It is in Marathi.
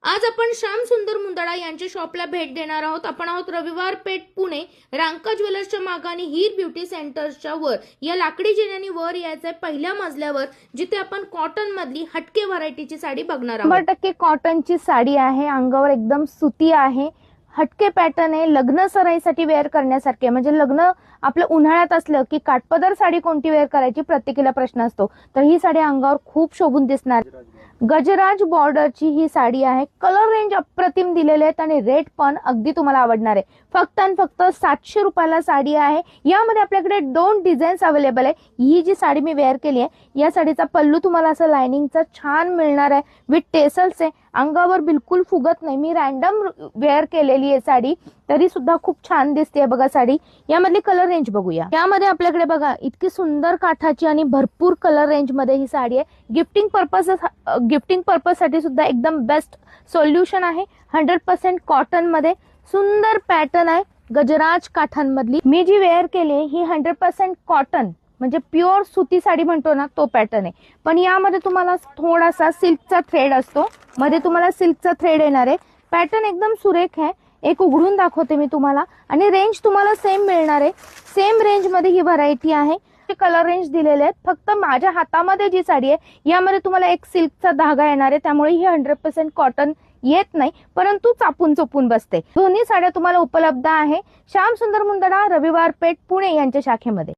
आज आपण श्याम सुंदर मुंदडा यांच्या शॉपला भेट देणार आहोत। आपण आहोत रविवार पेठ पुणे, रांका ज्वेलर्सच्या मागाने हीर ब्युटी सेंटरच्या वर। या लाकडी जिन्यानी वर यायचंय पहिल्या मजल्यावर, जिथे आपण कॉटन मधली हटके व्हरायटीची साडी बघणार आहोत। 100% कॉटनची साडी आहे, अंगावर एकदम सुती आहे, हटके पॅटर्न आहे, लग्न सराईसाठी वेअर करण्यासारखे। म्हणजे लग्न आपलं उन्हाळ्यात असलं की काठपदर साडी कोणती वेअर करायची प्रत्येकीला प्रश्न असतो, तर ही साडी अंगावर खूप शोभून दिसणार। गजराज बॉर्डरची ही साडी आहे, कलर रेंज अप्रतिम दिलेले आहेत आणि रेट पण अगदी तुम्हाला आवडणार आहे। फक्त आणि फक्त 700 रुपयाला साडी आहे। यामध्ये आपल्याकडे 2 डिझाईन्स अवेलेबल आहे। ही जी साडी मी वेअर केली आहे, या साडीचा पल्लू तुम्हाला असं लाइनिंगचा छान मिळणार आहे, विथ टेसल्स आहे, अंगावर बिलकुल फुगत नाही। मी रॅन्डम वेअर केलेली आहे साडी, तरी सुद्धा खूप छान दिसते बघा साडी। यामधली कलर रेंज बघूया। यामध्ये आपल्याकडे बघा इतकी सुंदर काठाची आणि भरपूर कलर रेंज मध्ये ही साडी आहे। गिफ्टिंग पर्पज साठी सुद्धा एकदम बेस्ट सोल्युशन आहे। 100% कॉटन मध्ये सुंदर पॅटर्न आहे, गजराज काठांमधली। मी जी वेअर केली ही 100% कॉटन म्हणजे प्युअर सुती साडी म्हणतो ना, तो पॅटर्न आहे। पण यामध्ये तुम्हाला थोडासा सिल्कचा थ्रेड असतो, मध्ये तुम्हाला सिल्कचा थ्रेड येणार आहे। पॅटर्न एकदम सुरेख आहे। एक उघडून दाखवते मी तुम्हाला, आणि रेंज तुम्हाला सेम मिळणार आहे। सेम रेंज मध्ये ही व्हरायटी आहे। कलर रेंज दिलेले आहेत। फक्त माझ्या हातामध्ये जी साडी आहे यामध्ये तुम्हाला एक सिल्कचा धागा येणार आहे, त्यामुळे ही 100% कॉटन येत नाही, परंतु चापून चोपून बसते। दोन्ही साड्या तुम्हाला उपलब्ध आहे श्याम सुंदर मुंदडा, रविवार पेठ पुणे यांच्या शाखेमध्ये।